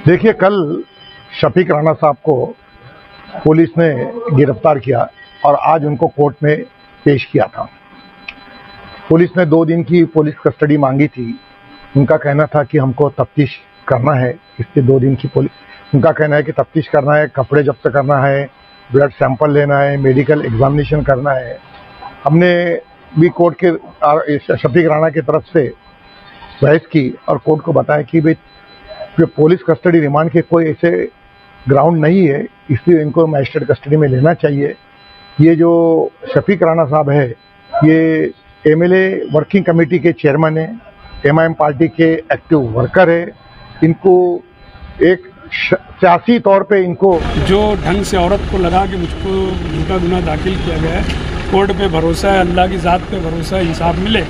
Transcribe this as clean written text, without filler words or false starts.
देखिए, कल शफीक राणा साहब को पुलिस ने गिरफ्तार किया और आज उनको कोर्ट में पेश किया था। पुलिस ने 2 दिन की पुलिस कस्टडी मांगी थी। उनका कहना था कि हमको तफ्तीश करना है, इसलिए 2 दिन की पुलिस उनका कहना है कि तफ्तीश करना है, कपड़े जब्त करना है, ब्लड सैंपल लेना है, मेडिकल एग्जामिनेशन करना है। हमने भी कोर्ट के शफीक राणा की तरफ से बहस की और कोर्ट को बताया कि भाई पुलिस कस्टडी रिमांड के कोई ऐसे ग्राउंड नहीं है, इसलिए इनको मजिस्ट्रेट कस्टडी में लेना चाहिए। ये जो शफीक राणा साहब है, ये एमएलए वर्किंग कमेटी के चेयरमैन है, एमआईएम पार्टी के एक्टिव वर्कर है। इनको एक सियासी तौर पे इनको जो ढंग से औरत को लगा कि मुझको झूठा गुनाह दाखिल किया गया है, कोर्ट पे भरोसा है, अल्लाह की ज़ात पे भरोसा है, इंसाफ मिले।